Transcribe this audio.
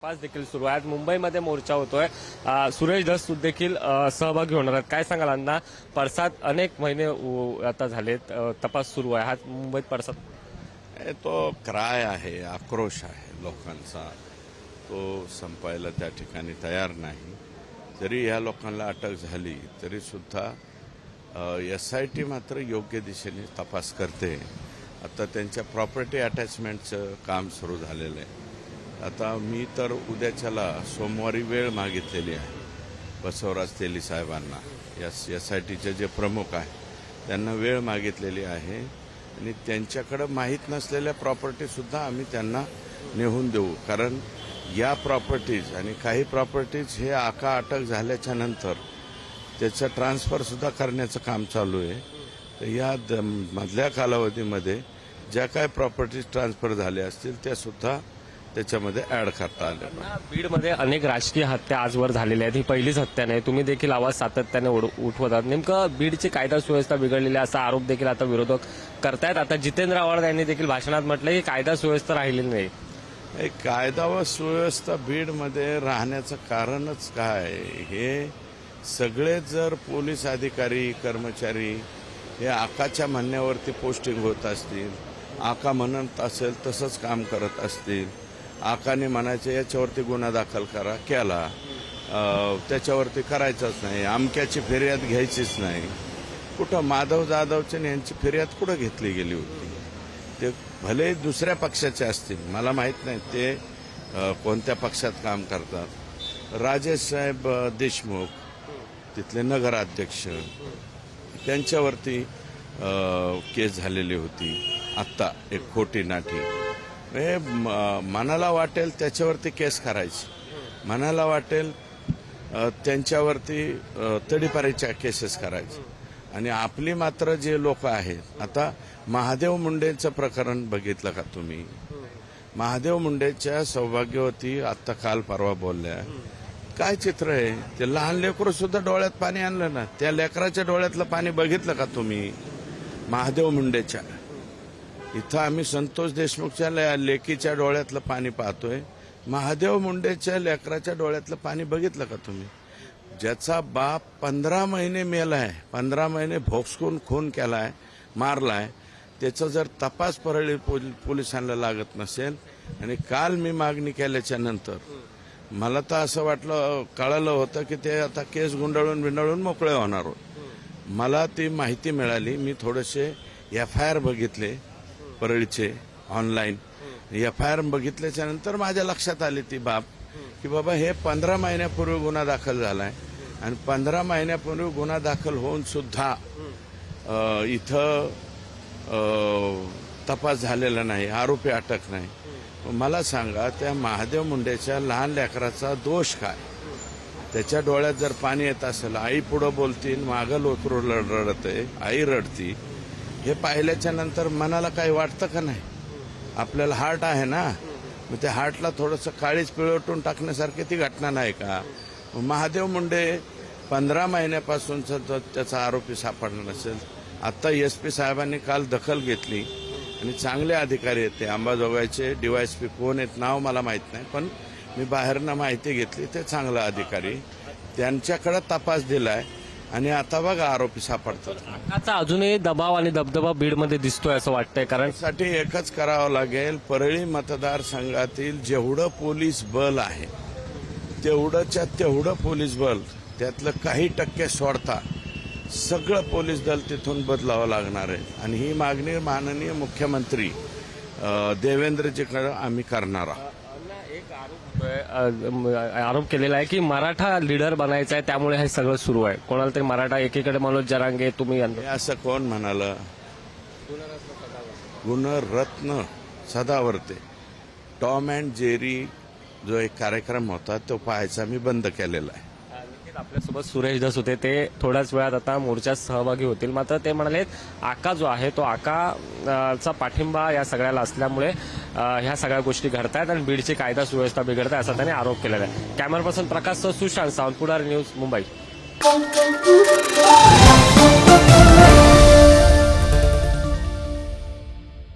तपास देखील सुरू आहे। मुंबईमध्ये मोर्चा होतोय। सुरेश धस देखील सहभागी होणार आहेत। काय सांगाल अण्णा? पडसाद अनेक महिने आता झालेत, तपास सुरू आहे। हा मुंबईत पडसाद तो क्राय आहे, आक्रोश आहे लोकांचा, तो संपायला त्या ठिकाणी तयार नाही। जरी या लोकांना अटक झाली तरी सुद्धा SIT मात्र योग्य दिशेने तपास करते। आता त्यांच्या प्रॉपर्टी अटॅचमेंटचं काम सुरू झालेलं आहे। आता मी तर उद्याच्याला सोमवारी वेळ मागितलेली आहे बसवराज तेली साहेबांना, SITचे जे प्रमुख आहे त्यांना वेळ मागितलेली आहे आणि त्यांच्याकडे माहीत नसलेल्या प्रॉपर्टी सुद्धा आम्ही त्यांना नेऊन देऊ। कारण या प्रॉपर्टीज आणि काही प्रॉपर्टीज हे अटक झाल्याच्या नंतर त्याचं ट्रान्सफर सुद्धा करण्याचं काम चालू आहे। तर या मधल्या कालावधीमध्ये ज्या काही प्रॉपर्टीज ट्रान्सफर झाल्या असतील त्या सुद्धा त्याच्यामध्ये ऍड करता आल्या। बीडमध्ये अनेक राजकीय हत्या आजवर झालेल्या आहेत। ही पहिलीच हत्या नाही। तुम्ही देखील आवाज सातत्याने उठवतात। नेमकं बीडची कायदा सुव्यवस्था बिघडलेली असा आरोप देखील आता विरोधक करतायत। आता जितेंद्र आव्हाड यांनी देखील भाषणात म्हटलं की कायदा सुव्यवस्था राहिलेली नाही। कायदा व सुव्यवस्था बीडमध्ये राहण्याचं कारणच काय? हे सगळे जर पोलीस अधिकारी कर्मचारी हे आकाच्या म्हणण्यावरती पोस्टिंग होत असतील, आका म्हणत असेल तसंच काम करत असतील, आकाने म्हणायचे याच्यावरती गुन्हा दाखल करा, केला, त्याच्यावरती करायचंच नाही, अमक्याची फिर्याद घ्यायचीच नाही। कुठं माधव जाधवची यांची फिर्याद कुठं घेतली गेली होती? ते भले दुसऱ्या पक्षाचे असतील, मला माहित नाही ते कोणत्या पक्षात काम करतात। राजेश साहेब देशमुख तिथले नगराध्यक्ष, त्यांच्यावरती केस झालेली होती आत्ता एक खोटी नाठी। मनाला वाटेल त्याच्यावरती केस करायची, मनाला वाटेल त्यांच्यावरती तडीपारीच्या केसेस करायचे। आणि आपली मात्र जे लोक आहेत, आता महादेव मुंडेंचं प्रकरण बघितलं का तुम्ही? महादेव मुंडेच्या सौभाग्यवती आत्ता काल परवा बोलल्या, काय चित्र आहे ते? लहान लेकरू सुद्धा डोळ्यात पाणी आणलं ना, त्या लेकराच्या डोळ्यातलं पाणी बघितलं का तुम्ही? महादेव मुंडेच्या इथं आम्ही संतोष देशमुखच्या लेकीच्या डोळ्यातलं पाणी पाहतोय, महादेव मुंडेच्या लेकराच्या डोळ्यातलं पाणी बघितलं का तुम्ही? ज्याचा बाप 15 महिने मेलाय, 15 महिने भोगसून खून केलाय, मारलाय, त्याचा जर तपास परळी पोलिसांना लागत नसेल, आणि काल मी मागणी केल्याच्या नंतर मला तर असं कळालं होतं की ते आता केस गुंडाळून मोकळे होणार होत। मला ती माहिती मिळाली, मी थोडेसे FIR बघितले परळीचे ऑनलाईन। FIR बघितल्याच्या नंतर माझ्या लक्षात आली ती बाब की बाबा हे 15 महिन्यापूर्वी गुन्हा दाखल झालाय आणि 15 महिन्यापूर्वी गुन्हा दाखल होऊन सुद्धा इथं तपास झालेला नाही, आरोपी अटक नाही। मला सांगा, त्या महादेव मुंडेच्या लहान लेकराचा दोष काय? त्याच्या डोळ्यात जर पाणी येत असेल, आई पुढं बोलतील, मागं लोकरू रडते, आई रडती, हे पाहिल्याच्या नंतर मनाला काही वाटतं का नाही? आपल्याला हार्ट आहे ना, मग त्या हार्टला थोडंसं काळीच पिळवटून टाकण्यासारखी ती घटना नाही का? महादेव मुंडे 15 महिन्यापासूनचा त्याचा आरोपी सापडणार नसेल। आता SP साहेबांनी काल दखल घेतली आणि चांगले अधिकारी आहेत ते अंबाजोगाईचे, DYSP कोण आहेत नाव मला माहित नाही, पण मी बाहेरनं माहिती घेतली, ते चांगला अधिकारी, त्यांच्याकडे तपास दिलाय आणि आता बघा आरोपी सापडतात। आकाचा अजूनही दबाव आणि दबदबा बीडमध्ये दिसतोय असं वाटतंय, कारण साठी एकच करावं लागेल, परळी मतदारसंघातील जेवढं पोलीस बल आहे तेवढं पोलीस बल, त्यातलं काही टक्के सोडता सगळं पोलीस दल तिथून बदलावं लागणार आहे। आणि ही मागणी माननीय मुख्यमंत्री देवेंद्रजीकडे आम्ही करणार आहोत। आरोप केलेला आहे की मराठा लीडर बनायचा आहे, त्यामुळे हे सगळं सुरू आहे। कोणाला तरी मराठा, एकीकडे मनोज जरांगे, तुम्ही असं कोण म्हणालं? Gunratna Sadavarte, Tom and Jerry जो एक कार्यक्रम होता तो पाहायचा मी बंद केलेला आहे। आपल्यासोबत सुरेश धस होते, ते थोड्याच वेळात आता मोर्चात सहभागी होतील। मात्र ते म्हणाले आका जो आहे तो आकाचा पाठिंबा या सगळ्याला असल्यामुळे ह्या सगळ्या गोष्टी घडतायत आणि बीडची कायदा सुव्यवस्था बिघडत आहे असा त्यांनी आरोप केलेला आहे। कॅमेरा पर्सन प्रकाश सुशांत सावंत, पुढारी न्यूज, मुंबई।